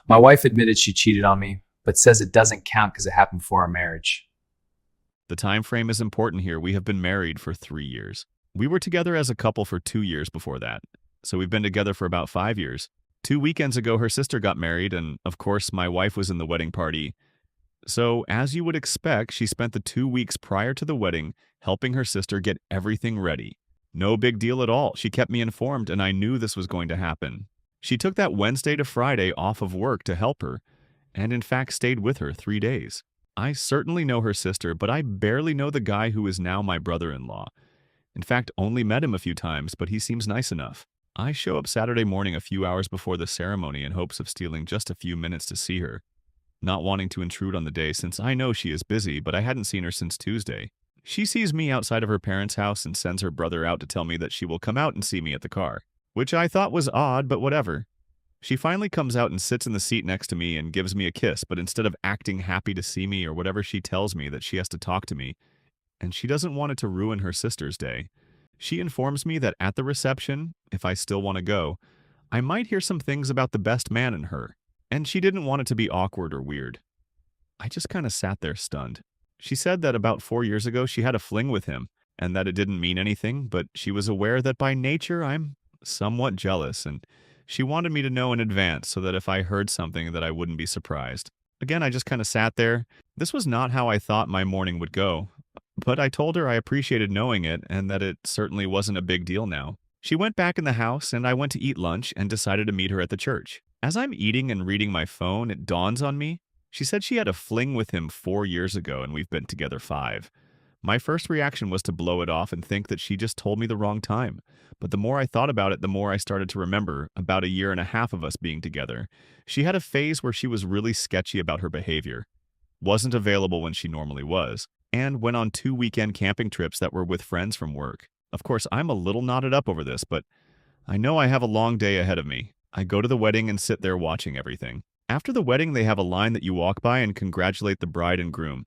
My wife admitted she cheated on me, but says it doesn't count because it happened before our marriage. The time frame is important here. We have been married for 3 years. We were together as a couple for 2 years before that. So we've been together for about 5 years. 2 weekends ago, her sister got married, and of course, my wife was in the wedding party. So, as you would expect, she spent the 2 weeks prior to the wedding helping her sister get everything ready. No big deal at all. She kept me informed, and I knew this was going to happen. She took that Wednesday to Friday off of work to help her, and in fact stayed with her 3 days. I certainly know her sister, but I barely know the guy who is now my brother-in-law. In fact, only met him a few times, but he seems nice enough. I show up Saturday morning a few hours before the ceremony in hopes of stealing just a few minutes to see her, not wanting to intrude on the day since I know she is busy, but I hadn't seen her since Tuesday. She sees me outside of her parents' house and sends her brother out to tell me that she will come out and see me at the car, which I thought was odd, but whatever. She finally comes out and sits in the seat next to me and gives me a kiss, but instead of acting happy to see me or whatever, she tells me that she has to talk to me, and she doesn't want it to ruin her sister's day. She informs me that at the reception, if I still want to go, I might hear some things about the best man in her, and she didn't want it to be awkward or weird. I just kind of sat there stunned. She said that about 4 years ago she had a fling with him, and that it didn't mean anything, but she was aware that by nature I'm somewhat jealous, and she wanted me to know in advance so that if I heard something that I wouldn't be surprised. Again, I just kind of sat there. This was not how I thought my morning would go, but I told her I appreciated knowing it and that it certainly wasn't a big deal now. She went back in the house, and I went to eat lunch and decided to meet her at the church. As I'm eating and reading my phone, it dawns on me. She said she had a fling with him 4 years ago, and we've been together 5. My first reaction was to blow it off and think that she just told me the wrong time. But the more I thought about it, the more I started to remember about a year and a half of us being together. She had a phase where she was really sketchy about her behavior, wasn't available when she normally was, and went on 2 weekend camping trips that were with friends from work. Of course, I'm a little knotted up over this, but I know I have a long day ahead of me. I go to the wedding and sit there watching everything. After the wedding, they have a line that you walk by and congratulate the bride and groom.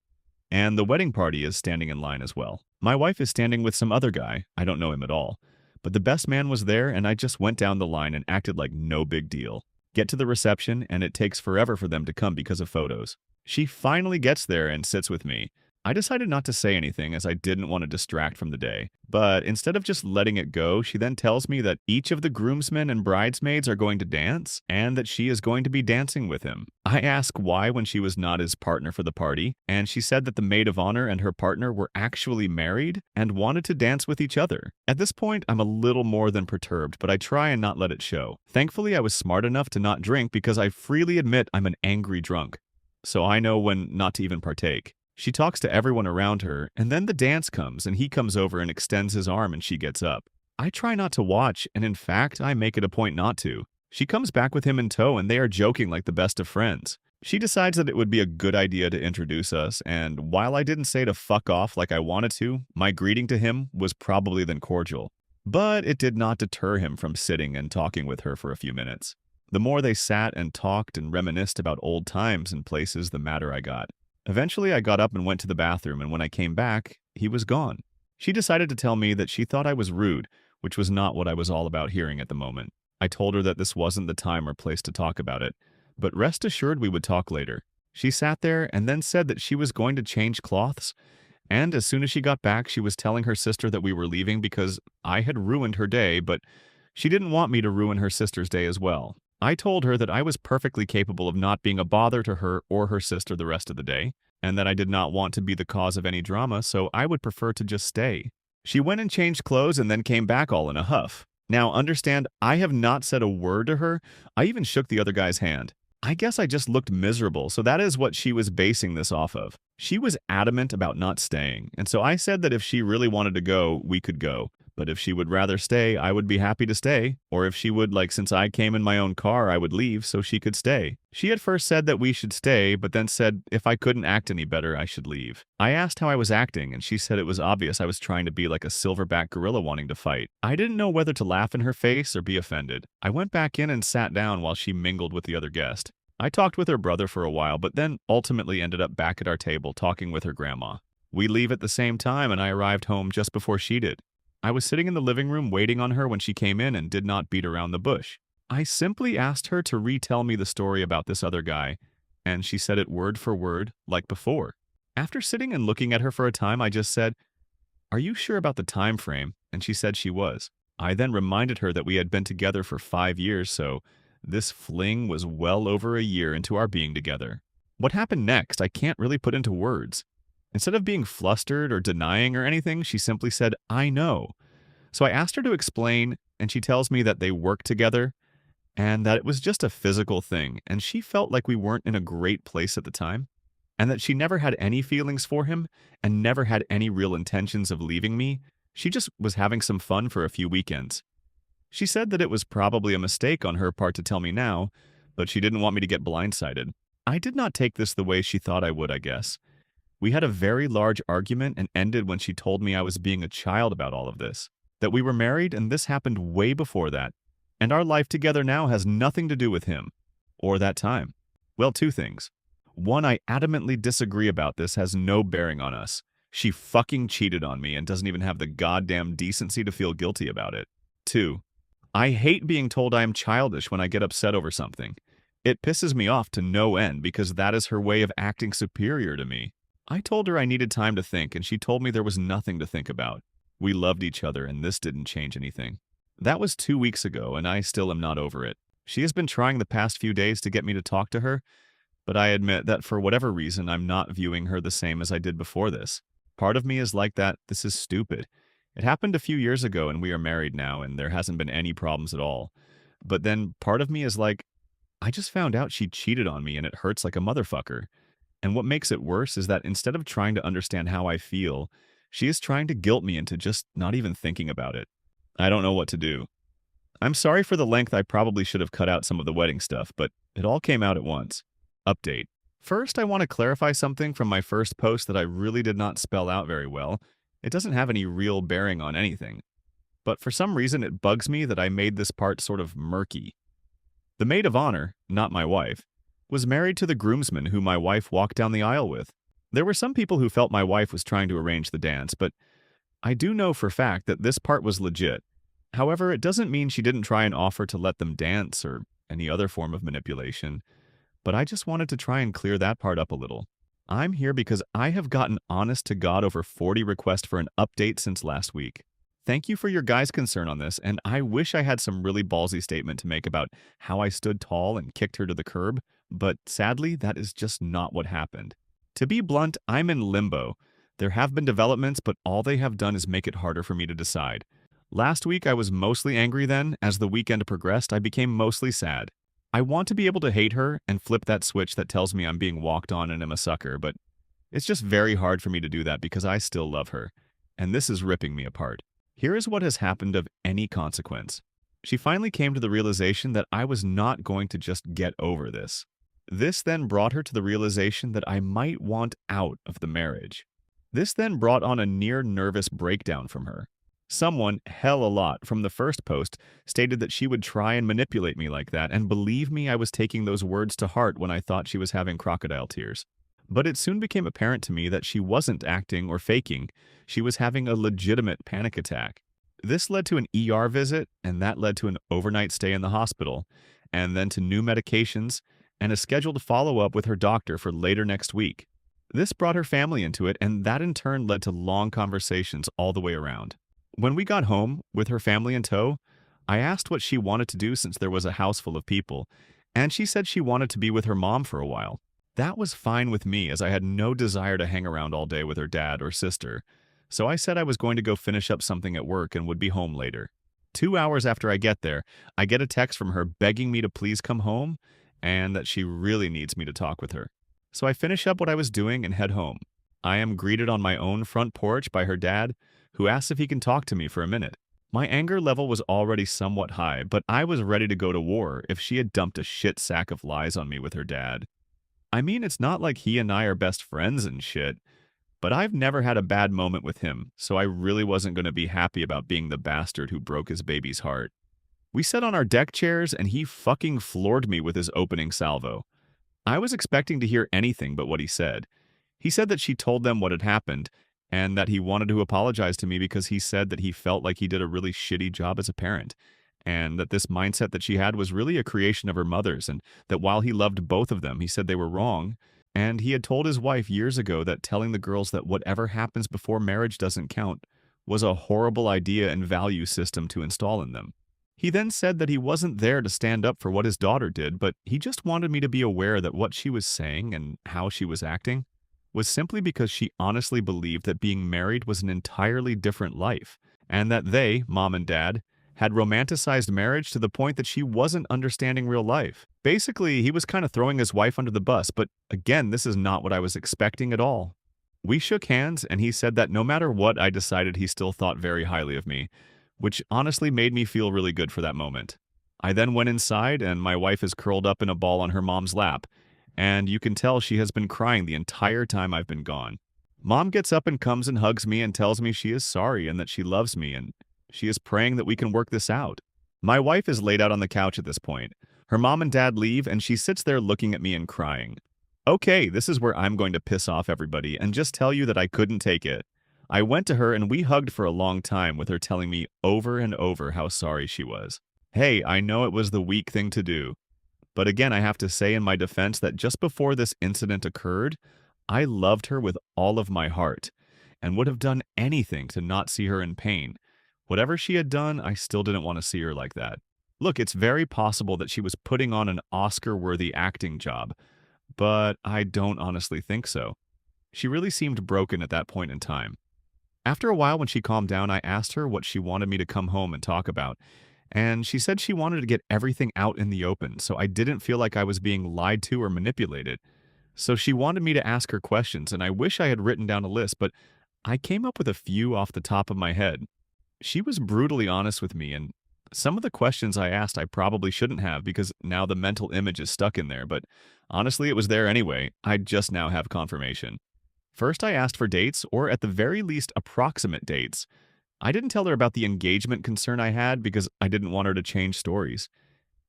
And the wedding party is standing in line as well. My wife is standing with some other guy. I don't know him at all. But the best man was there, and I just went down the line and acted like no big deal. Get to the reception, and it takes forever for them to come because of photos. She finally gets there and sits with me. I decided not to say anything as I didn't want to distract from the day. But instead of just letting it go, she then tells me that each of the groomsmen and bridesmaids are going to dance and that she is going to be dancing with him. I ask why when she was not his partner for the party, and she said that the maid of honor and her partner were actually married and wanted to dance with each other. At this point, I'm a little more than perturbed, but I try and not let it show. Thankfully, I was smart enough to not drink because I freely admit I'm an angry drunk, so I know when not to even partake. She talks to everyone around her, and then the dance comes, and he comes over and extends his arm, and she gets up. I try not to watch, and in fact, I make it a point not to. She comes back with him in tow, and they are joking like the best of friends. She decides that it would be a good idea to introduce us, and while I didn't say to fuck off like I wanted to, my greeting to him was probably then cordial. But it did not deter him from sitting and talking with her for a few minutes. The more they sat and talked and reminisced about old times and places, the madder I got. Eventually, I got up and went to the bathroom, and when I came back, he was gone. She decided to tell me that she thought I was rude, which was not what I was all about hearing at the moment. I told her that this wasn't the time or place to talk about it, but rest assured we would talk later. She sat there and then said that she was going to change cloths, and as soon as she got back, she was telling her sister that we were leaving because I had ruined her day, but she didn't want me to ruin her sister's day as well. I told her that I was perfectly capable of not being a bother to her or her sister the rest of the day, and that I did not want to be the cause of any drama, so I would prefer to just stay. She went and changed clothes and then came back all in a huff. Now, understand, I have not said a word to her. I even shook the other guy's hand. I guess I just looked miserable, so that is what she was basing this off of. She was adamant about not staying, and so I said that if she really wanted to go, we could go. But if she would rather stay, I would be happy to stay. Or if she would, like since I came in my own car, I would leave so she could stay. She at first said that we should stay, but then said if I couldn't act any better, I should leave. I asked how I was acting, and she said it was obvious I was trying to be like a silverback gorilla wanting to fight. I didn't know whether to laugh in her face or be offended. I went back in and sat down while she mingled with the other guest. I talked with her brother for a while, but then ultimately ended up back at our table talking with her grandma. We leave at the same time, and I arrived home just before she did. I was sitting in the living room waiting on her when she came in and did not beat around the bush. I simply asked her to retell me the story about this other guy, and she said it word for word, like before. After sitting and looking at her for a time, I just said, "Are you sure about the time frame?" And she said she was. I then reminded her that we had been together for 5 years, so this fling was well over a year into our being together. What happened next, I can't really put into words. Instead of being flustered or denying or anything, she simply said, "I know." So I asked her to explain, and she tells me that they work together and that it was just a physical thing, and she felt like we weren't in a great place at the time, and that she never had any feelings for him and never had any real intentions of leaving me. She just was having some fun for a few weekends. She said that it was probably a mistake on her part to tell me now, but she didn't want me to get blindsided. I did not take this the way she thought I would, I guess. We had a very large argument and ended when she told me I was being a child about all of this, that we were married and this happened way before that, and our life together now has nothing to do with him or that time. Well, two things. One, I adamantly disagree about this has no bearing on us. She fucking cheated on me and doesn't even have the goddamn decency to feel guilty about it. Two, I hate being told I am childish when I get upset over something. It pisses me off to no end because that is her way of acting superior to me. I told her I needed time to think, and she told me there was nothing to think about. We loved each other, and this didn't change anything. That was 2 weeks ago, and I still am not over it. She has been trying the past few days to get me to talk to her, but I admit that for whatever reason, I'm not viewing her the same as I did before this. Part of me is like that, this is stupid. It happened a few years ago, and we are married now, and there hasn't been any problems at all. But then part of me is like, I just found out she cheated on me, and it hurts like a motherfucker. And what makes it worse is that instead of trying to understand how I feel, she is trying to guilt me into just not even thinking about it. I don't know what to do. I'm sorry for the length. I probably should have cut out some of the wedding stuff, but it all came out at once. Update. First, I want to clarify something from my first post that I really did not spell out very well. It doesn't have any real bearing on anything. But for some reason, it bugs me that I made this part sort of murky. The maid of honor, not my wife, was married to the groomsman who my wife walked down the aisle with. There were some people who felt my wife was trying to arrange the dance, but I do know for fact that this part was legit. However, it doesn't mean she didn't try and offer to let them dance or any other form of manipulation. But I just wanted to try and clear that part up a little. I'm here because I have gotten honest to God over 40 requests for an update since last week. Thank you for your guys' concern on this, and I wish I had some really ballsy statement to make about how I stood tall and kicked her to the curb, but sadly, that is just not what happened. To be blunt, I'm in limbo. There have been developments, but all they have done is make it harder for me to decide. Last week, I was mostly angry then. As the weekend progressed, I became mostly sad. I want to be able to hate her and flip that switch that tells me I'm being walked on and am a sucker, but it's just very hard for me to do that because I still love her, and this is ripping me apart. Here is what has happened of any consequence. She finally came to the realization that I was not going to just get over this. This then brought her to the realization that I might want out of the marriage. This then brought on a near nervous breakdown from her. Someone, hell a lot, from the first post stated that she would try and manipulate me like that, and believe me, I was taking those words to heart when I thought she was having crocodile tears. But it soon became apparent to me that she wasn't acting or faking. She was having a legitimate panic attack. This led to an ER visit, and that led to an overnight stay in the hospital, and then to new medications, and a scheduled follow-up with her doctor for later next week. This brought her family into it, and that in turn led to long conversations all the way around. When we got home, with her family in tow, I asked what she wanted to do since there was a house full of people, and she said she wanted to be with her mom for a while. That was fine with me, as I had no desire to hang around all day with her dad or sister, so I said I was going to go finish up something at work and would be home later. 2 hours after I get there, I get a text from her begging me to please come home, and that she really needs me to talk with her. So I finish up what I was doing and head home. I am greeted on my own front porch by her dad, who asks if he can talk to me for a minute. My anger level was already somewhat high, but I was ready to go to war if she had dumped a shit sack of lies on me with her dad. I mean, it's not like he and I are best friends and shit, but I've never had a bad moment with him, so I really wasn't going to be happy about being the bastard who broke his baby's heart. We sat on our deck chairs, and he fucking floored me with his opening salvo. I was expecting to hear anything but what he said. He said that she told them what had happened, and that he wanted to apologize to me because he said that he felt like he did a really shitty job as a parent, and that this mindset that she had was really a creation of her mother's, and that while he loved both of them, he said they were wrong. And he had told his wife years ago that telling the girls that whatever happens before marriage doesn't count was a horrible idea and value system to install in them. He then said that he wasn't there to stand up for what his daughter did, but he just wanted me to be aware that what she was saying and how she was acting was simply because she honestly believed that being married was an entirely different life, and that they, mom and dad, had romanticized marriage to the point that she wasn't understanding real life. Basically, he was kind of throwing his wife under the bus, but again, this is not what I was expecting at all. We shook hands, and he said that no matter what I decided, he still thought very highly of me, which honestly made me feel really good for that moment. I then went inside, and my wife is curled up in a ball on her mom's lap, and you can tell she has been crying the entire time I've been gone. Mom gets up and comes and hugs me and tells me she is sorry and that she loves me and she is praying that we can work this out. My wife is laid out on the couch at this point. Her mom and dad leave, and she sits there looking at me and crying. Okay, this is where I'm going to piss off everybody and just tell you that I couldn't take it. I went to her and we hugged for a long time with her telling me over and over how sorry she was. Hey, I know it was the weak thing to do. But again, I have to say in my defense that just before this incident occurred, I loved her with all of my heart and would have done anything to not see her in pain. Whatever she had done, I still didn't want to see her like that. Look, it's very possible that she was putting on an Oscar-worthy acting job, but I don't honestly think so. She really seemed broken at that point in time. After a while, when she calmed down, I asked her what she wanted me to come home and talk about, and she said she wanted to get everything out in the open, so I didn't feel like I was being lied to or manipulated. So she wanted me to ask her questions, and I wish I had written down a list, but I came up with a few off the top of my head. She was brutally honest with me, and some of the questions I asked I probably shouldn't have because now the mental image is stuck in there, but honestly, it was there anyway. I just now have confirmation. First, I asked for dates, or at the very least, approximate dates. I didn't tell her about the engagement concern I had because I didn't want her to change stories.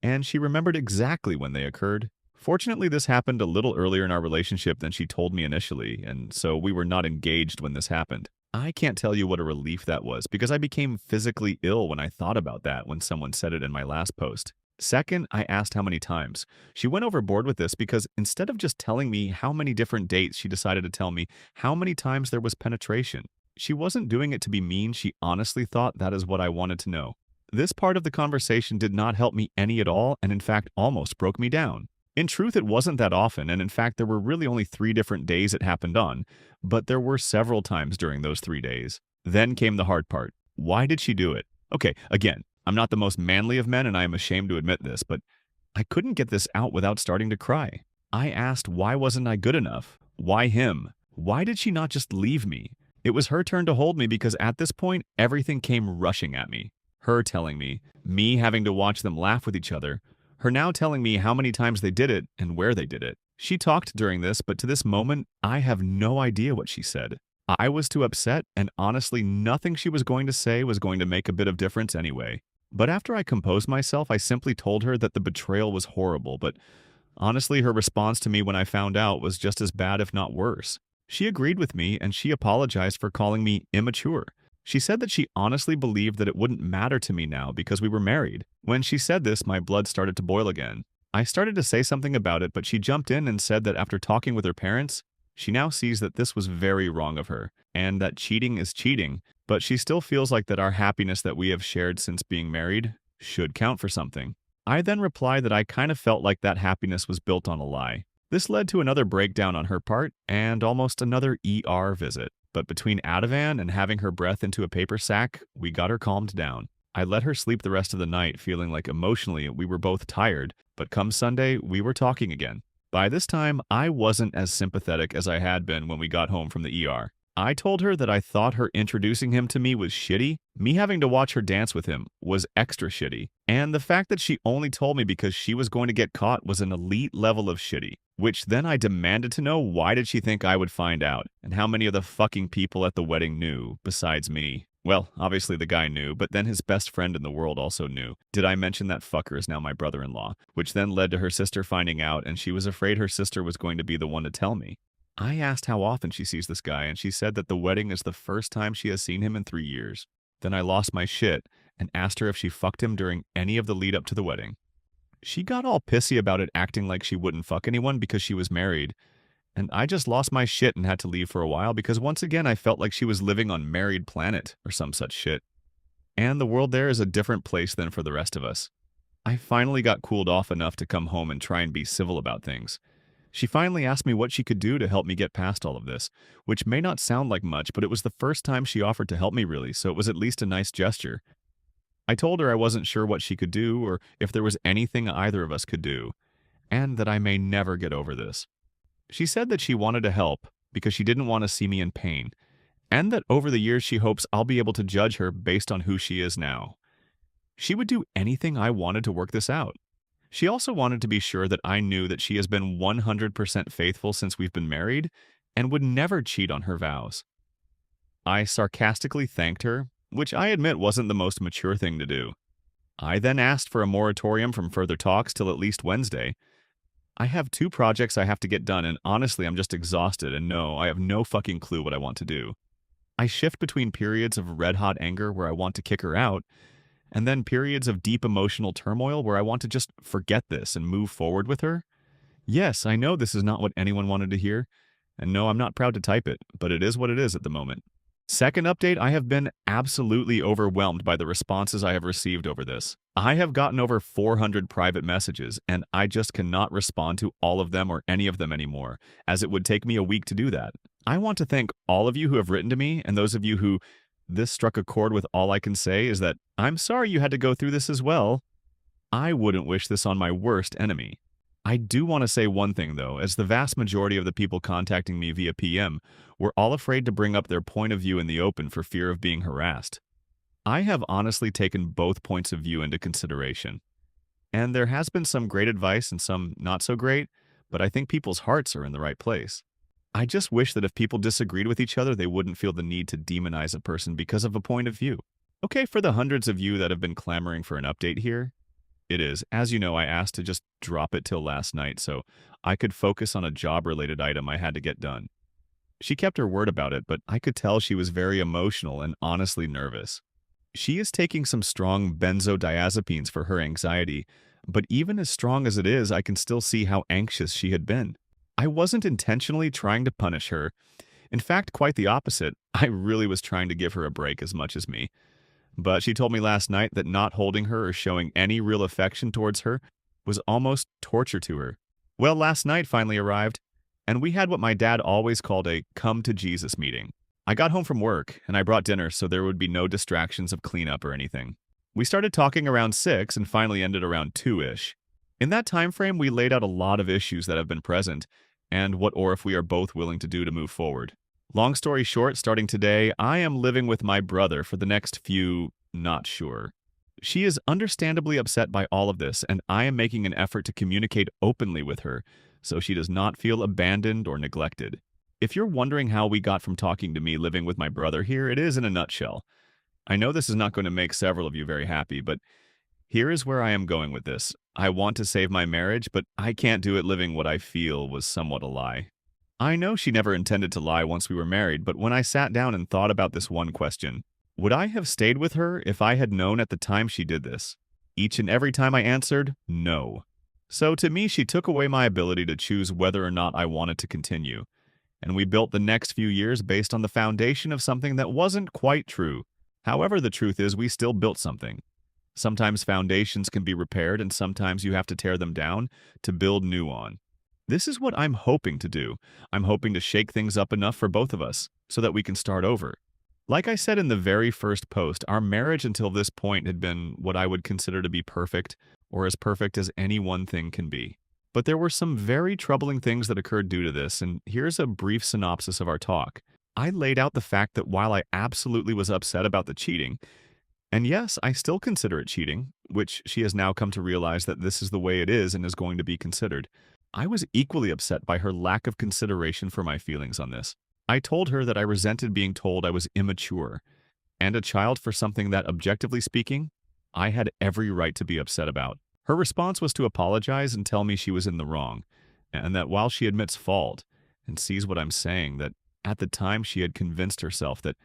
And she remembered exactly when they occurred. Fortunately, this happened a little earlier in our relationship than she told me initially, and so we were not engaged when this happened. I can't tell you what a relief that was because I became physically ill when I thought about that when someone said it in my last post. Second, I asked how many times. She went overboard with this because instead of just telling me how many different dates, she decided to tell me how many times there was penetration. She wasn't doing it to be mean, she honestly thought that is what I wanted to know. This part of the conversation did not help me any at all and in fact almost broke me down. In truth, it wasn't that often, and in fact there were really only 3 different days it happened on, but there were several times during those 3 days. Then came the hard part. Why did she do it? Okay, again, I'm not the most manly of men and I am ashamed to admit this, but I couldn't get this out without starting to cry. I asked why wasn't I good enough? Why him? Why did she not just leave me? It was her turn to hold me because at this point, everything came rushing at me. Her telling me having to watch them laugh with each other, her now telling me how many times they did it and where they did it. She talked during this, but to this moment, I have no idea what she said. I was too upset, and honestly, nothing she was going to say was going to make a bit of difference anyway. But after I composed myself, I simply told her that the betrayal was horrible, but honestly, her response to me when I found out was just as bad, if not worse. She agreed with me, and she apologized for calling me immature. She said that she honestly believed that it wouldn't matter to me now because we were married. When she said this, my blood started to boil again. I started to say something about it, but she jumped in and said that after talking with her parents, she now sees that this was very wrong of her, and that cheating is cheating, but she still feels like that our happiness that we have shared since being married should count for something. I then replied that I kind of felt like that happiness was built on a lie. This led to another breakdown on her part, and almost another ER visit. But between Ativan and having her breath into a paper sack, we got her calmed down. I let her sleep the rest of the night, feeling like emotionally we were both tired, but come Sunday, we were talking again. By this time, I wasn't as sympathetic as I had been when we got home from the ER. I told her that I thought her introducing him to me was shitty, me having to watch her dance with him was extra shitty, and the fact that she only told me because she was going to get caught was an elite level of shitty. Which then I demanded to know why did she think I would find out, and how many of the fucking people at the wedding knew, besides me. Well, obviously the guy knew, but then his best friend in the world also knew. Did I mention that fucker is now my brother-in-law? Which then led to her sister finding out, and she was afraid her sister was going to be the one to tell me. I asked how often she sees this guy, and she said that the wedding is the first time she has seen him in 3 years. Then I lost my shit, and asked her if she fucked him during any of the lead up to the wedding. She got all pissy about it, acting like she wouldn't fuck anyone because she was married, and I just lost my shit and had to leave for a while because once again I felt like she was living on Married Planet or some such shit. And the world there is a different place than for the rest of us. I finally got cooled off enough to come home and try and be civil about things. She finally asked me what she could do to help me get past all of this, which may not sound like much, but it was the first time she offered to help me really, so it was at least a nice gesture. I told her I wasn't sure what she could do or if there was anything either of us could do, and that I may never get over this. She said that she wanted to help because she didn't want to see me in pain, and that over the years she hopes I'll be able to judge her based on who she is now. She would do anything I wanted to work this out. She also wanted to be sure that I knew that she has been 100% faithful since we've been married and would never cheat on her vows. I sarcastically thanked her, which I admit wasn't the most mature thing to do. I then asked for a moratorium from further talks till at least Wednesday. I have 2 projects I have to get done, and honestly I'm just exhausted and no, I have no fucking clue what I want to do. I shift between periods of red-hot anger where I want to kick her out, and then periods of deep emotional turmoil where I want to just forget this and move forward with her. Yes, I know this is not what anyone wanted to hear, and no, I'm not proud to type it, but it is what it is at the moment. Second update, I have been absolutely overwhelmed by the responses I have received over this. I have gotten over 400 private messages, and I just cannot respond to all of them or any of them anymore, as it would take me a week to do that. I want to thank all of you who have written to me, and those of you who this struck a chord with. All I can say is that I'm sorry you had to go through this as well. I wouldn't wish this on my worst enemy. I do want to say one thing, though, as the vast majority of the people contacting me via PM were all afraid to bring up their point of view in the open for fear of being harassed. I have honestly taken both points of view into consideration. And there has been some great advice and some not so great, but I think people's hearts are in the right place. I just wish that if people disagreed with each other, they wouldn't feel the need to demonize a person because of a point of view. Okay, for the hundreds of you that have been clamoring for an update here, it is. As you know, I asked to just drop it till last night so I could focus on a job-related item I had to get done. She kept her word about it, but I could tell she was very emotional and honestly nervous. She is taking some strong benzodiazepines for her anxiety, but even as strong as it is, I can still see how anxious she had been. I wasn't intentionally trying to punish her. In fact, quite the opposite. I really was trying to give her a break as much as me. But she told me last night that not holding her or showing any real affection towards her was almost torture to her. Well, last night finally arrived, and we had what my dad always called a come-to-Jesus meeting. I got home from work, and I brought dinner so there would be no distractions of cleanup or anything. We started talking around 6 and finally ended around 2-ish. In that time frame, we laid out a lot of issues that have been present, and what or if we are both willing to do to move forward. Long story short, starting today, I am living with my brother for the next few, not sure. She is understandably upset by all of this, and I am making an effort to communicate openly with her so she does not feel abandoned or neglected. If you're wondering how we got from talking to me living with my brother here, it is in a nutshell. I know this is not going to make several of you very happy, but here is where I am going with this. I want to save my marriage, but I can't do it living what I feel was somewhat a lie. I know she never intended to lie once we were married, but when I sat down and thought about this one question, would I have stayed with her if I had known at the time she did this? Each and every time I answered, no. So to me, she took away my ability to choose whether or not I wanted to continue. And we built the next few years based on the foundation of something that wasn't quite true. However, the truth is we still built something. Sometimes foundations can be repaired and sometimes you have to tear them down to build new on. This is what I'm hoping to do. I'm hoping to shake things up enough for both of us so that we can start over. Like I said in the very first post, our marriage until this point had been what I would consider to be perfect, or as perfect as any one thing can be. But there were some very troubling things that occurred due to this, and here's a brief synopsis of our talk. I laid out the fact that while I absolutely was upset about the cheating, and yes, I still consider it cheating, which she has now come to realize that this is the way it is and is going to be considered, I was equally upset by her lack of consideration for my feelings on this. I told her that I resented being told I was immature and a child for something that, objectively speaking, I had every right to be upset about. Her response was to apologize and tell me she was in the wrong, and that while she admits fault and sees what I'm saying, that at the time she had convinced herself that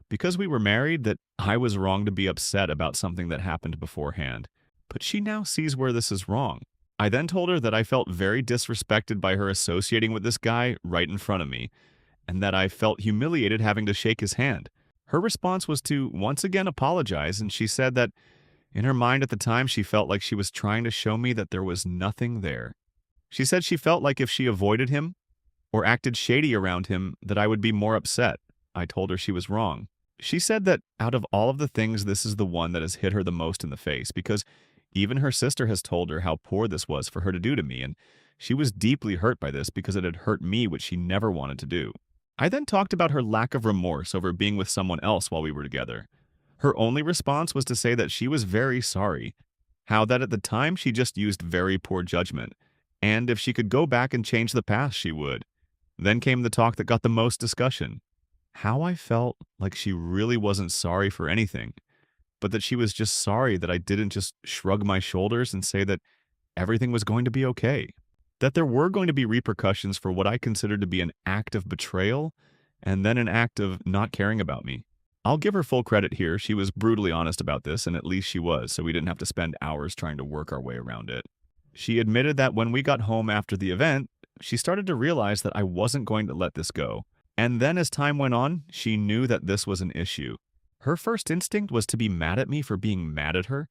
because we were married that I was wrong to be upset about something that happened beforehand. But she now sees where this is wrong. I then told her that I felt very disrespected by her associating with this guy right in front of me, and that I felt humiliated having to shake his hand. Her response was to once again apologize, and she said that in her mind at the time she felt like she was trying to show me that there was nothing there. She said she felt like if she avoided him or acted shady around him that I would be more upset. I told her she was wrong. She said that out of all of the things, this is the one that has hit her the most in the face, because even her sister has told her how poor this was for her to do to me, and she was deeply hurt by this because it had hurt me, which she never wanted to do. I then talked about her lack of remorse over being with someone else while we were together. Her only response was to say that she was very sorry, how that at the time she just used very poor judgment, and if she could go back and change the past, she would. Then came the talk that got the most discussion. How I felt like she really wasn't sorry for anything, but that she was just sorry that I didn't just shrug my shoulders and say that everything was going to be okay. That there were going to be repercussions for what I considered to be an act of betrayal and then an act of not caring about me. I'll give her full credit here. She was brutally honest about this, and at least she was, so we didn't have to spend hours trying to work our way around it. She admitted that when we got home after the event, she started to realize that I wasn't going to let this go. And then as time went on, she knew that this was an issue. Her first instinct was to be mad at me for being mad at her,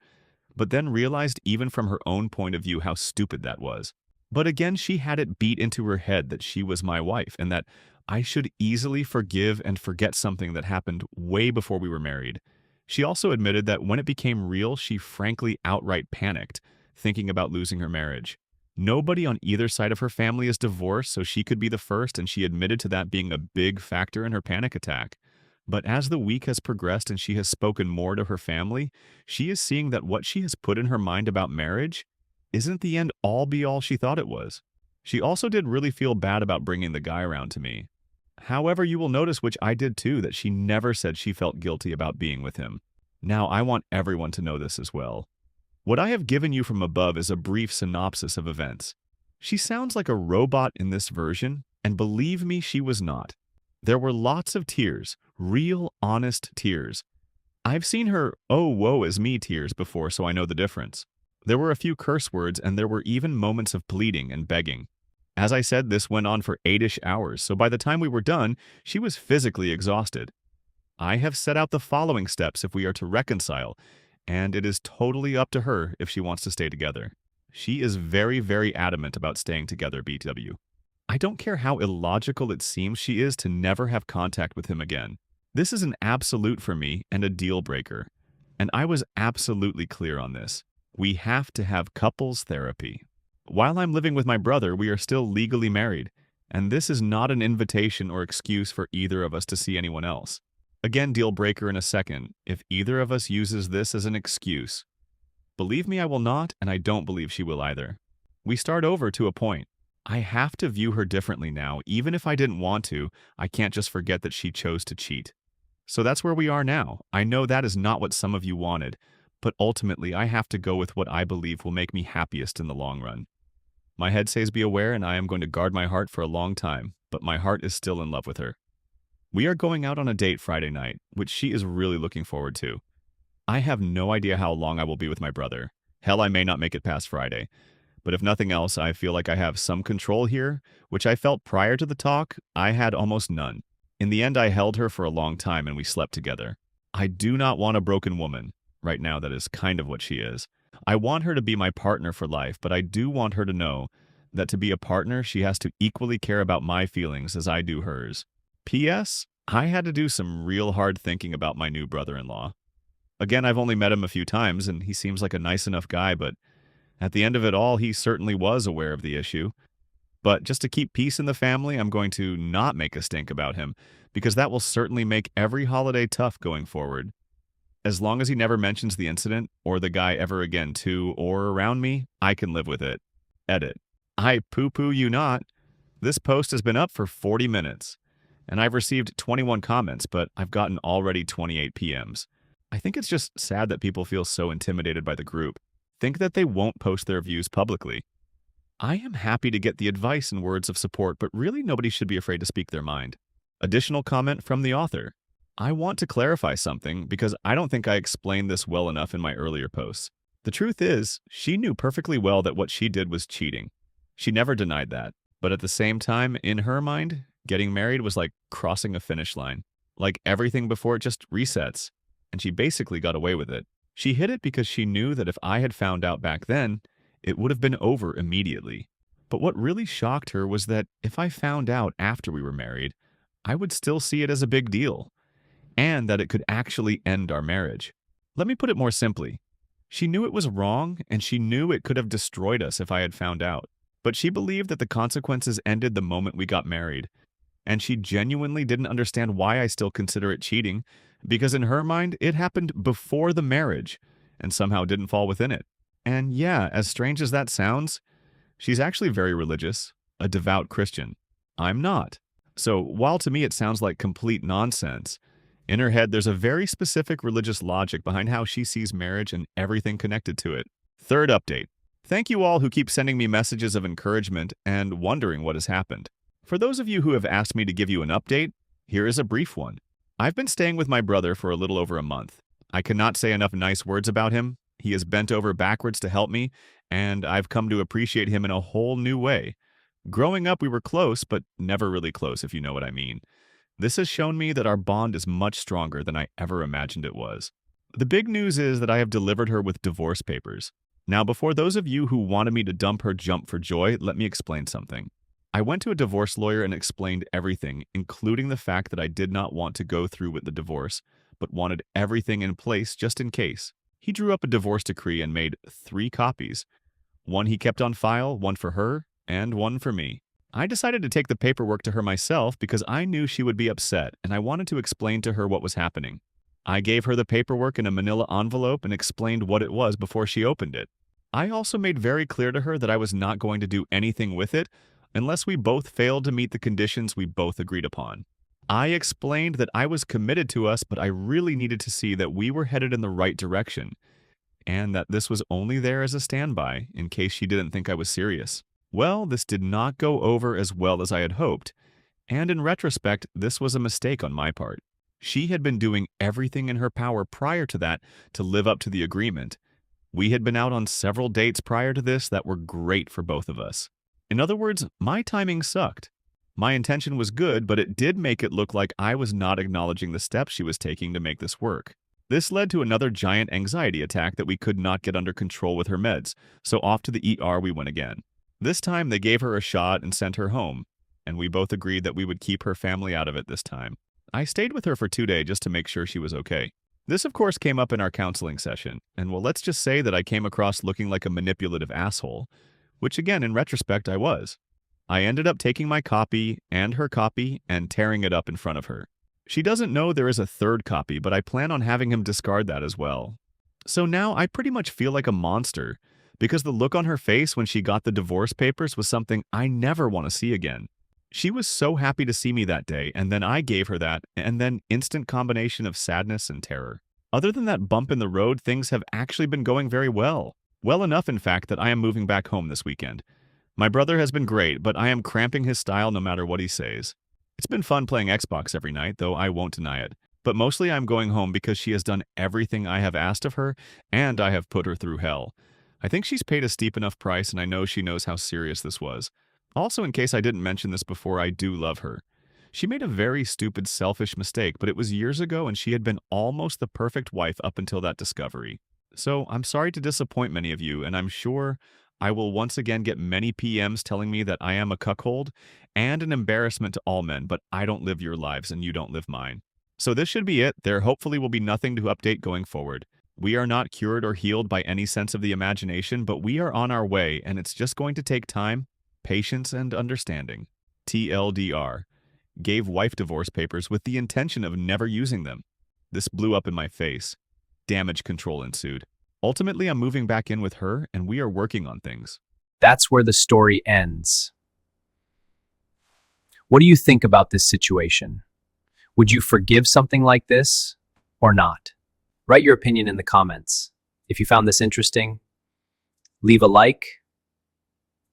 but then realized even from her own point of view how stupid that was. But again, she had it beat into her head that she was my wife and that I should easily forgive and forget something that happened way before we were married. She also admitted that when it became real, she frankly outright panicked, thinking about losing her marriage. Nobody on either side of her family is divorced, so she could be the first, and she admitted to that being a big factor in her panic attack. But as the week has progressed and she has spoken more to her family, she is seeing that what she has put in her mind about marriage isn't the end all be all she thought it was. She also did really feel bad about bringing the guy around to me. However, you will notice, which I did too, that she never said she felt guilty about being with him. Now, I want everyone to know this as well. What I have given you from above is a brief synopsis of events. She sounds like a robot in this version, and believe me, she was not. There were lots of tears, real, honest tears. I've seen her "oh, woe is me" tears before, so I know the difference. There were a few curse words, and there were even moments of pleading and begging. As I said, this went on for 8-ish hours, so by the time we were done, she was physically exhausted. I have set out the following steps if we are to reconcile, and it is totally up to her if she wants to stay together. She is very, very adamant about staying together, BW. I don't care how illogical it seems she is to never have contact with him again. This is an absolute for me and a deal breaker. And I was absolutely clear on this. We have to have couples therapy. While I'm living with my brother, we are still legally married, and this is not an invitation or excuse for either of us to see anyone else. Again, deal breaker in a second, if either of us uses this as an excuse. Believe me, I will not, and I don't believe she will either. We start over to a point. I have to view her differently now. Even if I didn't want to, I can't just forget that she chose to cheat. So that's where we are now. I know that is not what some of you wanted, but ultimately I have to go with what I believe will make me happiest in the long run. My head says be aware, and I am going to guard my heart for a long time, but my heart is still in love with her. We are going out on a date Friday night, which she is really looking forward to. I have no idea how long I will be with my brother. Hell, I may not make it past Friday. But if nothing else, I feel like I have some control here, which I felt prior to the talk, I had almost none. In the end, I held her for a long time and we slept together. I do not want a broken woman. Right now, that is kind of what she is. I want her to be my partner for life, but I do want her to know that to be a partner, she has to equally care about my feelings as I do hers. P.S. I had to do some real hard thinking about my new brother-in-law. Again, I've only met him a few times, and he seems like a nice enough guy, but at the end of it all, he certainly was aware of the issue. But just to keep peace in the family, I'm going to not make a stink about him, because that will certainly make every holiday tough going forward. As long as he never mentions the incident, or the guy ever again to or around me, I can live with it. Edit. I poo-poo you not. This post has been up for 40 minutes, and I've received 21 comments, but I've gotten already 28 PMs. I think it's just sad that people feel so intimidated by the group, think that they won't post their views publicly. I am happy to get the advice and words of support, but really nobody should be afraid to speak their mind. Additional comment from the author. I want to clarify something because I don't think I explained this well enough in my earlier posts. The truth is, she knew perfectly well that what she did was cheating. She never denied that. But at the same time, in her mind, getting married was like crossing a finish line. Like everything before it just resets. And she basically got away with it. She hid it because she knew that if I had found out back then, it would have been over immediately. But what really shocked her was that if I found out after we were married, I would still see it as a big deal, and that it could actually end our marriage. Let me put it more simply. She knew it was wrong, and she knew it could have destroyed us if I had found out. But she believed that the consequences ended the moment we got married, and she genuinely didn't understand why I still consider it cheating, because in her mind, it happened before the marriage, and somehow didn't fall within it. And yeah, as strange as that sounds, she's actually very religious, a devout Christian. I'm not. So while to me it sounds like complete nonsense, in her head there's a very specific religious logic behind how she sees marriage and everything connected to it. Third update. Thank you all who keep sending me messages of encouragement and wondering what has happened. For those of you who have asked me to give you an update, here is a brief one. I've been staying with my brother for a little over a month. I cannot say enough nice words about him. He has bent over backwards to help me, and I've come to appreciate him in a whole new way. Growing up, we were close, but never really close, if you know what I mean. This has shown me that our bond is much stronger than I ever imagined it was. The big news is that I have delivered her with divorce papers. Now, before those of you who wanted me to dump her jump for joy, let me explain something. I went to a divorce lawyer and explained everything, including the fact that I did not want to go through with the divorce, but wanted everything in place just in case. He drew up a divorce decree and made 3 copies. One he kept on file, one for her, and one for me. I decided to take the paperwork to her myself because I knew she would be upset, and I wanted to explain to her what was happening. I gave her the paperwork in a manila envelope and explained what it was before she opened it. I also made very clear to her that I was not going to do anything with it unless we both failed to meet the conditions we both agreed upon. I explained that I was committed to us, but I really needed to see that we were headed in the right direction, and that this was only there as a standby in case she didn't think I was serious. Well, this did not go over as well as I had hoped, and in retrospect, this was a mistake on my part. She had been doing everything in her power prior to that to live up to the agreement. We had been out on several dates prior to this that were great for both of us. In other words, my timing sucked. My intention was good, but it did make it look like I was not acknowledging the steps she was taking to make this work. This led to another giant anxiety attack that we could not get under control with her meds, so off to the ER we went again. This time they gave her a shot and sent her home, and we both agreed that we would keep her family out of it this time. I stayed with her for 2 days just to make sure she was okay. This of course came up in our counseling session, and well, let's just say that I came across looking like a manipulative asshole, which again, in retrospect, I was. I ended up taking my copy and her copy and tearing it up in front of her. She doesn't know there is a 3rd copy, but I plan on having him discard that as well. So now I pretty much feel like a monster, because the look on her face when she got the divorce papers was something I never want to see again. She was so happy to see me that day, and then I gave her that, and then instant combination of sadness and terror. Other than that bump in the road, things have actually been going very well. Well enough, in fact, that I am moving back home this weekend. My brother has been great, but I am cramping his style no matter what he says. It's been fun playing Xbox every night, though I won't deny it. But mostly I'm going home because she has done everything I have asked of her, and I have put her through hell. I think she's paid a steep enough price, and I know she knows how serious this was. Also, in case I didn't mention this before, I do love her. She made a very stupid, selfish mistake, but it was years ago, and she had been almost the perfect wife up until that discovery. So I'm sorry to disappoint many of you, and I'm sure I will once again get many PMs telling me that I am a cuckold and an embarrassment to all men, but I don't live your lives and you don't live mine. So this should be it. There hopefully will be nothing to update going forward. We are not cured or healed by any sense of the imagination, but we are on our way, and it's just going to take time, patience, and understanding. TLDR. Gave wife divorce papers with the intention of never using them. This blew up in my face. Damage control ensued. Ultimately, I'm moving back in with her, and we are working on things. That's where the story ends. What do you think about this situation? Would you forgive something like this or not? Write your opinion in the comments. If you found this interesting, leave a like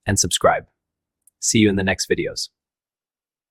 and subscribe. See you in the next videos.